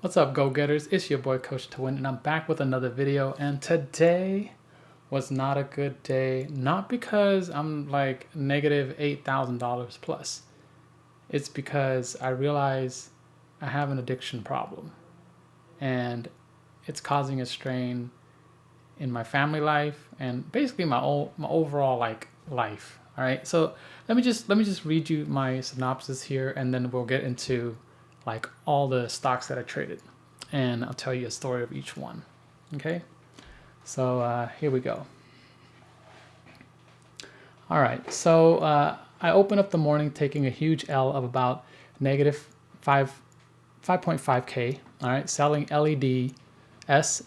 What's up, go-getters? It's your boy Coach Twin, and I'm back with another video. And today was not a good day, not because I'm like negative $8,000 plus. It's because I realize I have an addiction problem, and it's causing a strain in my family life and basically my overall life. All right, so let me just read you my synopsis here, and then we'll get into like all the stocks that I traded, and I'll tell you a story of each one. Okay, so here we go. All right, so I open up the morning taking a huge L of about negative 5.5K. All right, selling LEDS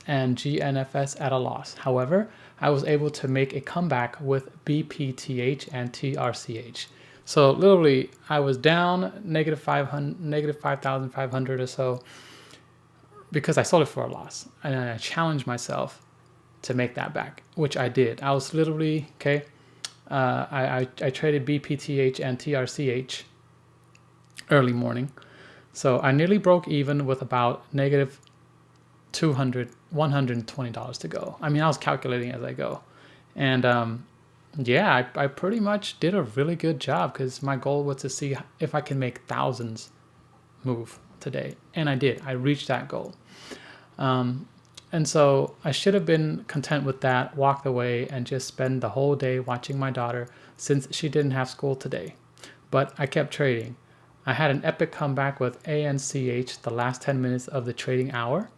and GNFT at a loss. However, I was able to make a comeback with BPTH and TRCH. So literally, I was down negative 5,500 or so because I sold it for a loss, and I challenged myself to make that back, which I did. I was literally okay. I traded BPTH and TRCH early morning, so I nearly broke even with about negative $120 to go. I mean, I was calculating as I go, and yeah, I pretty much did a really good job because my goal was to see if I can make thousands move today, and I did. I reached that goal. And so I should have been content with that, walked away, and just spend the whole day watching my daughter since she didn't have school today. But I kept trading. I had an epic comeback with ANCH the last 10 minutes of the trading hour.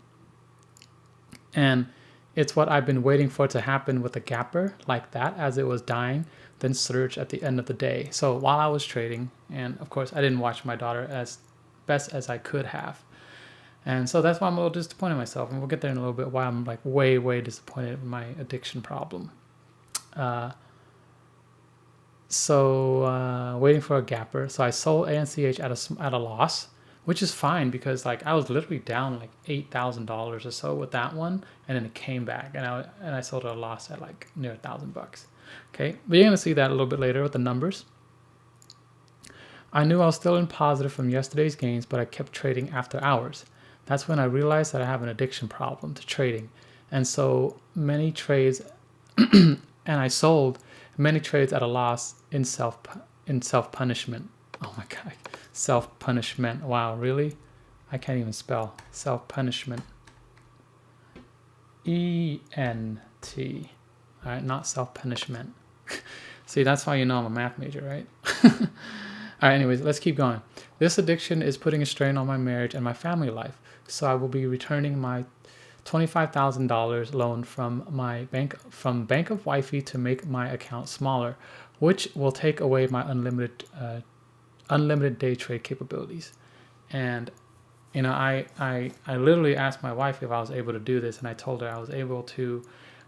And it's what I've been waiting for to happen with a gapper like that as it was dying, then surge at the end of the day. So while I was trading, and of course I didn't watch my daughter as best as I could have. And so that's why I'm a little disappointed in myself. And we'll get there in a little bit why I'm like way, way disappointed in my addiction problem. Waiting for a gapper. So I sold ANCH at a loss, which is fine because like I was literally down like $8,000 or so with that one, and then it came back, and I sold at a loss at like near $1,000. Okay, but you're gonna see that a little bit later with the numbers. I knew I was still in positive from yesterday's gains, but I kept trading after hours. That's when I realized that I have an addiction problem to trading, and so many trades, and I sold many trades at a loss in self punishment. Oh my god, self punishment. Wow, really? I can't even spell self punishment. ENT. All right, not self punishment. See, that's why you know I'm a math major, right? All right, anyways, let's keep going. This addiction is putting a strain on my marriage and my family life, so I will be returning my $25,000 loan from Bank of Wifey to make my account smaller, which will take away my unlimited day trade capabilities. And you know, I literally asked my wife if I was able to do this, and I told her I was able to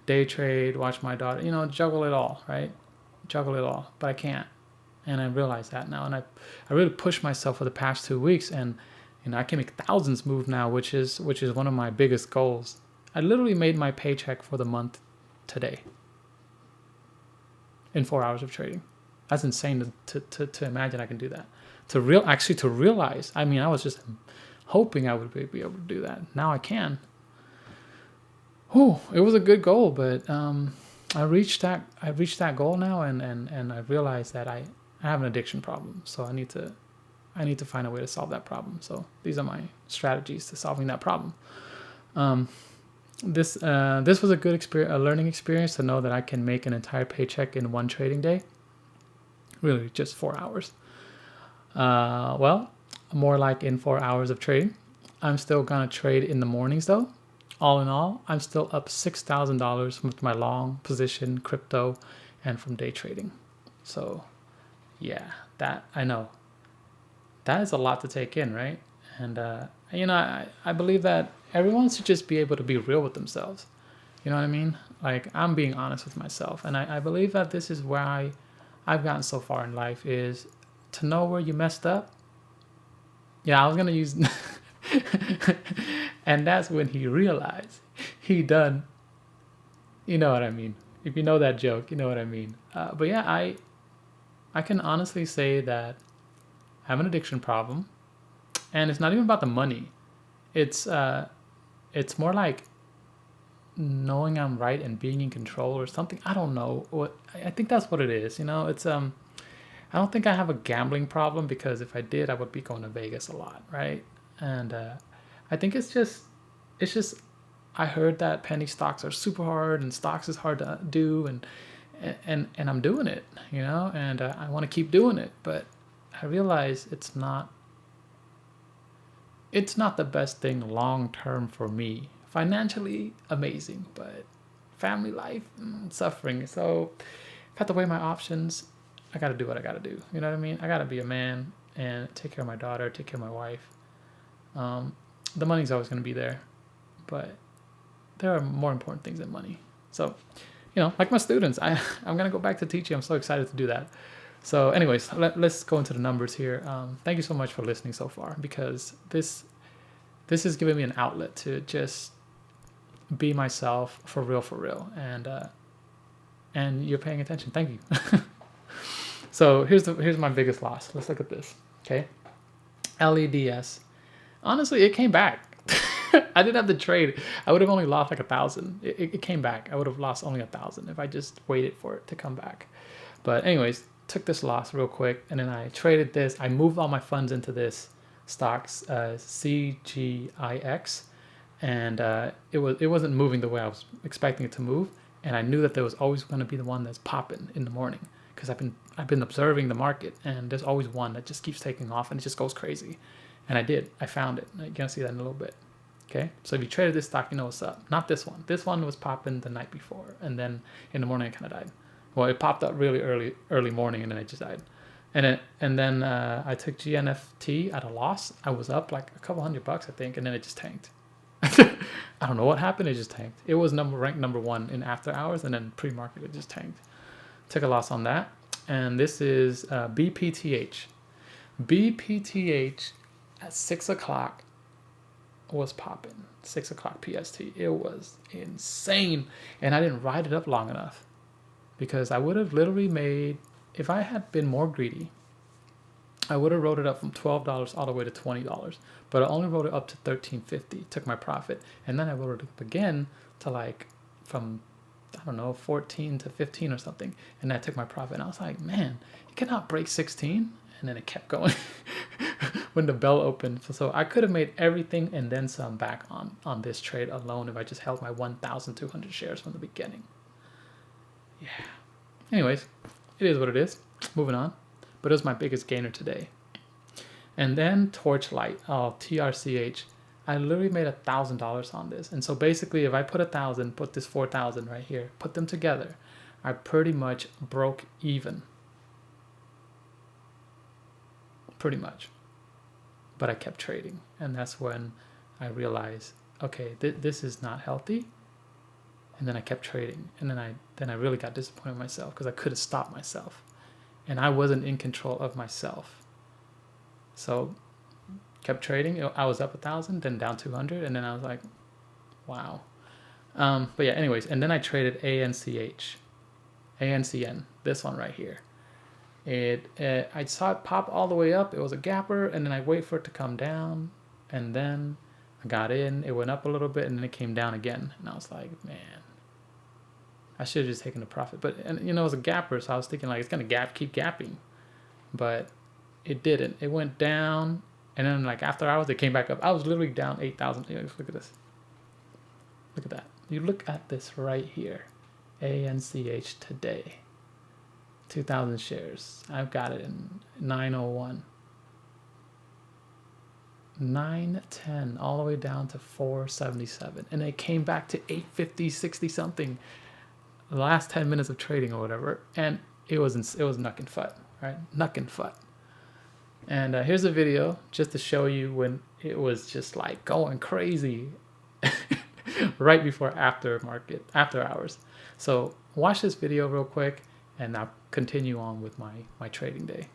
day trade, watch my daughter, you know, juggle it all, right? Juggle it all, but I can't. And I realize that now, and I really pushed myself for the past 2 weeks, and you know I can make thousands move now, which is one of my biggest goals. I literally made my paycheck for the month today in 4 hours of trading. That's insane to imagine I can do that. To realize. I mean, I was just hoping I would be able to do that. Now I can. Oh, it was a good goal, but I reached that goal now, and I realized that I have an addiction problem, so I need to find a way to solve that problem. So these are my strategies to solving that problem. This was a good a learning experience to know that I can make an entire paycheck in one trading day. Really, just 4 hours. Well, more like in 4 hours of trading. I'm still gonna trade in the mornings though. All in all, I'm still up $6,000 with my long position crypto and from day trading. So yeah, that I know that is a lot to take in, right? And you know, I believe that everyone should just be able to be real with themselves. You know what I mean? Like, I'm being honest with myself, and I believe that this is where I've gotten so far in life, is to know where you messed up. Yeah, I was gonna use and that's when he realized he done. You know what I mean? If you know that joke, you know what I mean. But yeah, I can honestly say that I have an addiction problem, and it's not even about the money. it's more like knowing I'm right and being in control or something. I don't know what. I think that's what it is. You know, it's I don't think I have a gambling problem, because if I did, I would be going to Vegas a lot, right? And I think it's just I heard that penny stocks are super hard and stocks is hard to do, and I'm doing it, you know, and I want to keep doing it, but I realize it's not the best thing long term for me. Financially, amazing, but family life, suffering. So if I have to weigh my options, I got to do what I got to do. You know what I mean? I got to be a man and take care of my daughter, take care of my wife. The money's always going to be there, but there are more important things than money. So, you know, like my students, I'm going to go back to teaching. I'm so excited to do that. So anyways, let's go into the numbers here. Thank you so much for listening so far, because this is giving me an outlet to just be myself for real, and you're paying attention. Thank you. So here's my biggest loss. Let's look at this. Okay, LEDS. Honestly, it came back. I didn't have the trade. I would have only lost like 1,000. It came back. I would have lost only 1,000 if I just waited for it to come back. But anyways, took this loss real quick, and then I traded this. I moved all my funds into this stocks, CGIX, and it wasn't moving the way I was expecting it to move. And I knew that there was always going to be the one that's popping in the morning, because I've been observing the market, and there's always one that just keeps taking off and it just goes crazy. And I found it. You're gonna see that in a little bit. Okay, so if you traded this stock, you know what's up. Not this one. This one was popping the night before, and then in the morning it kind of died. Well, it popped up really early morning, and then it just died. And then I took GNFT at a loss. I was up like a couple $100, I think, and then it just tanked. I don't know what happened. It just tanked. It was ranked number 1 in after hours, and then pre-market it just tanked. Took a loss on that. And this is BPTH. BPTH at 6 o'clock was popping. 6 o'clock PST. It was insane, and I didn't ride it up long enough, because I would have literally made, if I had been more greedy, I would have rode it up from $12 all the way to $20, but I only rode it up to $13.50, took my profit, and then I rode it up again to like from, I don't know, 14 to 15 or something, and I took my profit, and I was like, man, you cannot break 16, and then it kept going when the bell opened. So I could have made everything and then some back on this trade alone if I just held my 1,200 shares from the beginning. Yeah. Anyways, it is what it is. Moving on. But it was my biggest gainer today. And then Torchlight, TRCH. I literally made $1,000 on this. And so basically, if I put 1,000, put this 4,000 right here, put them together, I pretty much broke even. Pretty much. But I kept trading. And that's when I realized, okay, this is not healthy. And then I kept trading, and then I really got disappointed in myself, because I could have stopped myself, and I wasn't in control of myself. So kept trading. I was up 1,000, then down 200, and then I was like, wow. But yeah, anyways, and then I traded ANCN, this one right here. I saw it pop all the way up. It was a gapper, and then I wait for it to come down, and then I got in. It went up a little bit, and then it came down again, and I was like, man, I should have just taken the profit. But, and you know, it was a gapper, so I was thinking like it's gonna keep gapping, but it didn't. It went down, and then like after hours, it came back up. I was literally down 8,000. Look at this. Look at that. You look at this right here, ANCH today, 2,000 shares. I've got it in 901. 910 all the way down to 477, and it came back to 850, 60 something. The last 10 minutes of trading or whatever, and it was nuck and fut, right? Nuck and fut. And here's a video just to show you when it was just like going crazy right before after hours. So watch this video real quick, and I'll continue on with my trading day.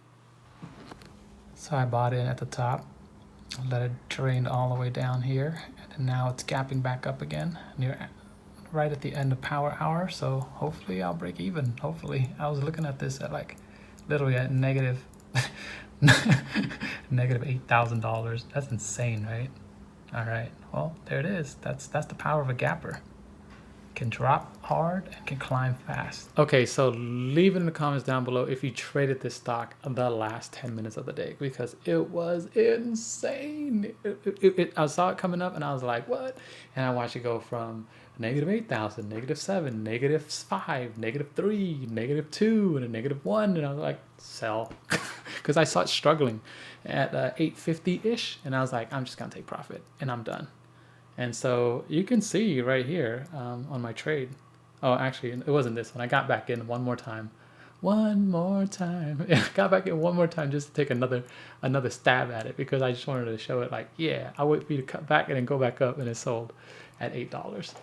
So I bought in at the top, let it drain all the way down here, and now it's gapping back up again right at the end of power hour. So hopefully I'll break even. Hopefully. I was looking at this at like literally at negative $8,000. That's insane, right? All right, well, there it is. That's the power of a gapper. Can drop hard and can climb fast. Okay, so leave it in the comments down below if you traded this stock the last 10 minutes of the day, because it was insane. I saw it coming up and I was like, what? And I watched it go from negative 8,000, negative 7, negative 5, negative 3, negative 2, and a negative 1. And I was like, sell. Because I saw it struggling at 850-ish. And I was like, I'm just going to take profit and I'm done. And so you can see right here on my trade. Oh, actually, it wasn't this one. I got back in one more time. One more time. Yeah, got back in one more time just to take another stab at it, because I just wanted to show it like, yeah, I'll wait for you to cut back and then go back up, and it sold at $8.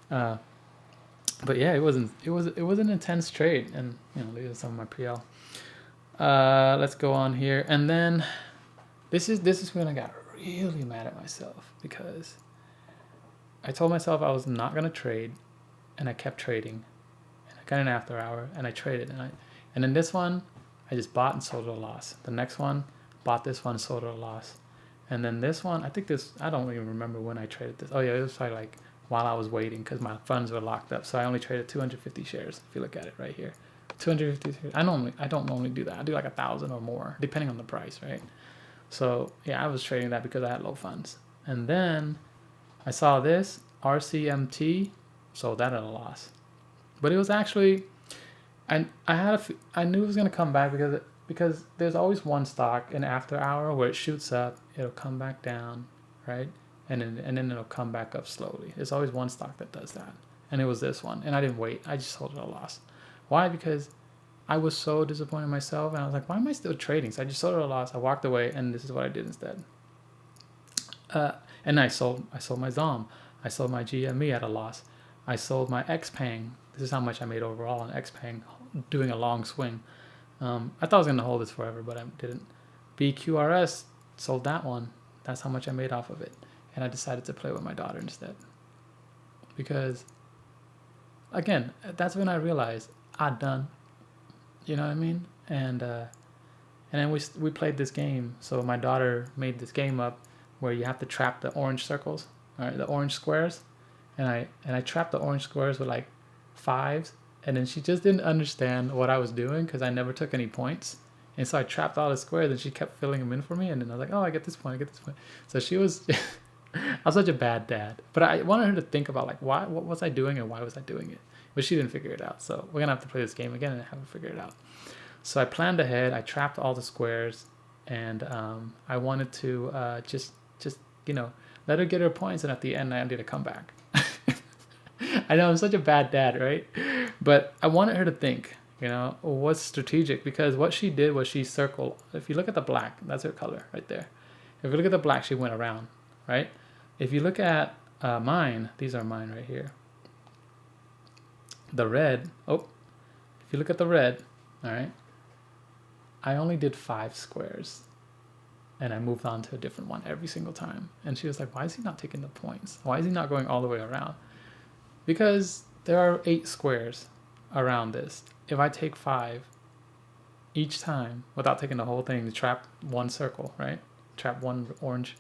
But yeah, it was an intense trade, and these are some of my PL. Let's go on here, and then this is when I got really mad at myself, because I told myself I was not gonna trade, and I kept trading, and I got an after hour, and I traded, and then this one, I just bought and sold at a loss. The next one, bought this one, sold at a loss, and then this one, I don't even remember when I traded this. Oh yeah, it was probably like while I was waiting, because my funds were locked up, so I only traded 250 shares. If you look at it right here, 250 shares. I don't normally do that. I do like 1,000 or more, depending on the price, right? So yeah, I was trading that because I had low funds, and then I saw this RCMT, sold that at a loss. But it was actually, I knew it was gonna come back, because there's always one stock in after hour where it shoots up, it'll come back down, right, and then it'll come back up slowly. There's always one stock that does that, and it was this one, and I didn't wait. I just sold it at a loss. Why? Because I was so disappointed in myself, and I was like, why am I still trading? So I just sold it at a loss. I walked away, and this is what I did instead. And I sold my ZOM. I sold my GME at a loss. I sold my XPEV. This is how much I made overall on XPEV, doing a long swing. I thought I was going to hold this forever, but I didn't. BQRS, sold that one. That's how much I made off of it. And I decided to play with my daughter instead. Because, again, that's when I realized I'm done. You know what I mean? And then we played this game. So my daughter made this game up where you have to trap the orange circles, all right, the orange squares, and I trapped the orange squares with like 5s, and then she just didn't understand what I was doing, because I never took any points, and so I trapped all the squares, and she kept filling them in for me, and then I was like, oh, I get this point, I get this point. So she was, I was such a bad dad, but I wanted her to think about like what was I doing and why was I doing it, but she didn't figure it out. So we're gonna have to play this game again and have her figure it out. So I planned ahead. I trapped all the squares, and I wanted to just let her get her points, and at the end I did a comeback. I know I'm such a bad dad, right? But I wanted her to think, what's strategic, because what she did was she circled. If you look at the black, that's her color right there. If you look at the black, she went around, right? If you look at mine, these are mine right here. The red, if you look at the red, all right, I only did 5 squares, and I moved on to a different one every single time. And she was like, why is he not taking the points? Why is he not going all the way around? Because there are 8 squares around this. If I take 5 each time without taking the whole thing to trap one circle, right? Trap one orange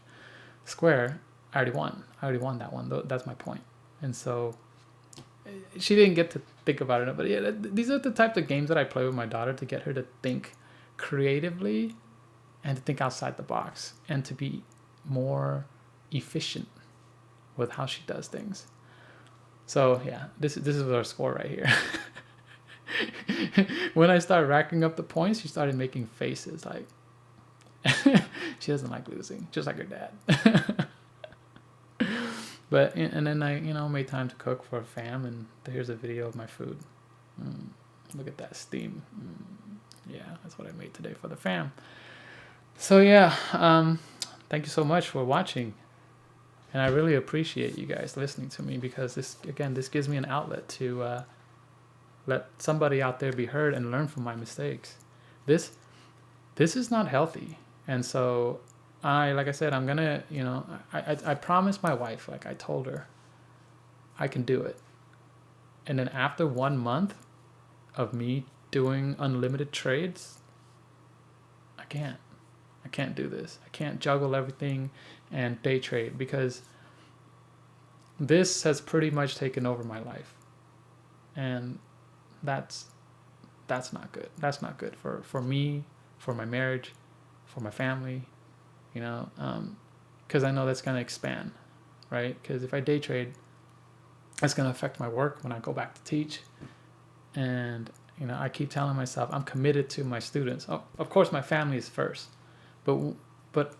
square, I already won. I already won that one. That's my point. And so she didn't get to think about it. But yeah, these are the types of games that I play with my daughter to get her to think creatively and to think outside the box and to be more efficient with how she does things. So yeah, this is our score right here. When I started racking up the points, she started making faces like she doesn't like losing, just like her dad. But and then I made time to cook for a fam, and here's a video of my food. Look at that steam. Yeah, that's what I made today for the fam. So yeah, thank you so much for watching, and I really appreciate you guys listening to me, because this gives me an outlet to let somebody out there be heard and learn from my mistakes. This is not healthy, and so like I said, I'm gonna, I promised my wife, like I told her, I can do it. And then after 1 month of me doing unlimited trades, I I can't do this. I can't juggle everything and day trade, because this has pretty much taken over my life. And that's not good. That's not good for me, for my marriage, for my family, you know, because I know that's going to expand, right? Because if I day trade, that's going to affect my work when I go back to teach. And, you know, I keep telling myself I'm committed to my students. Oh, of course, my family is first, but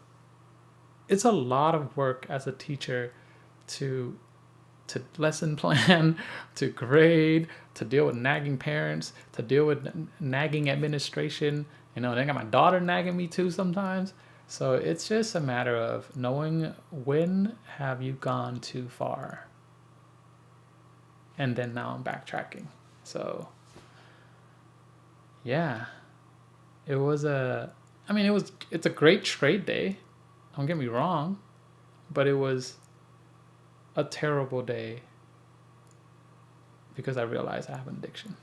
it's a lot of work as a teacher to lesson plan, to grade, to deal with nagging parents, to deal with nagging administration. You know, and I got my daughter nagging me too sometimes. So it's just a matter of knowing when have you gone too far. And then now I'm backtracking. So yeah, it's a great trade day. Don't get me wrong, but it was a terrible day because I realized I have an addiction.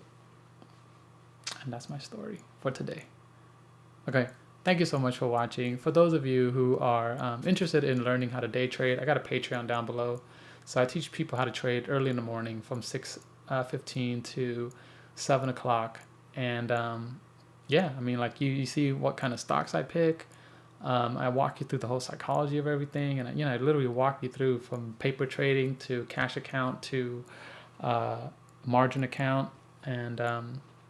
And that's my story for today. Okay, thank you so much for watching. For those of you who are interested in learning how to day trade, I got a Patreon down below. So I teach people how to trade early in the morning from 6:15 to 7 o'clock. And yeah, I mean, like you see what kind of stocks I pick. I walk you through the whole psychology of everything, and I literally walk you through from paper trading to cash account to margin account, and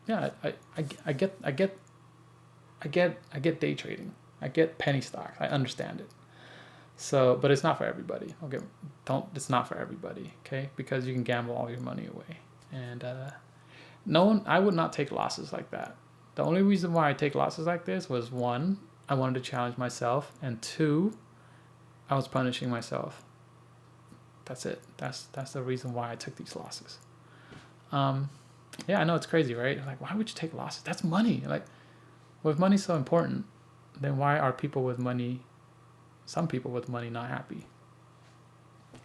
yeah, I get day trading. I get penny stocks. I understand it. So, but it's not for everybody. Okay, it's not for everybody. Okay, because you can gamble all your money away, and I would not take losses like that. The only reason why I take losses like this was, one, I wanted to challenge myself, and two, I was punishing myself. That's it. That's the reason why I took these losses. Yeah, I know it's crazy, right? Like, why would you take losses? That's money. Like, well, if money's so important, then why are some people with money not happy?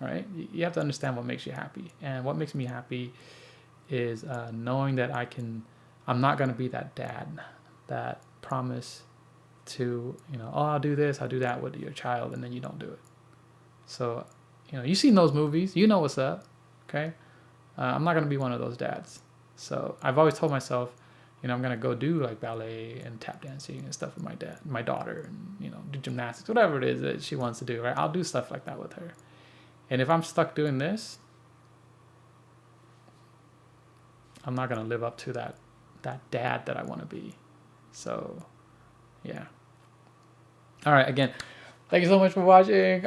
Right? You have to understand what makes you happy. And what makes me happy is knowing that I'm not going to be that dad that promise to, I'll do this, I'll do that with your child, and then you don't do it. So, you've seen those movies, you know what's up, okay? I'm not going to be one of those dads. So I've always told myself, I'm going to go do like ballet and tap dancing and stuff with my daughter, and, do gymnastics, whatever it is that she wants to do, right? I'll do stuff like that with her. And if I'm stuck doing this, I'm not going to live up to that dad that I want to be. So, yeah. All right. Again, thank you so much for watching.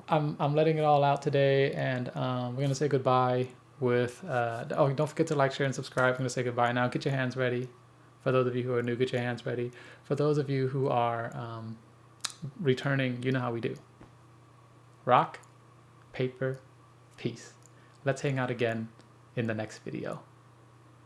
I'm letting it all out today, and we're gonna say goodbye with. Don't forget to like, share, and subscribe. I'm gonna say goodbye now. Get your hands ready. For those of you who are new, get your hands ready. For those of you who are returning, you know how we do. Rock, paper, peace. Let's hang out again in the next video.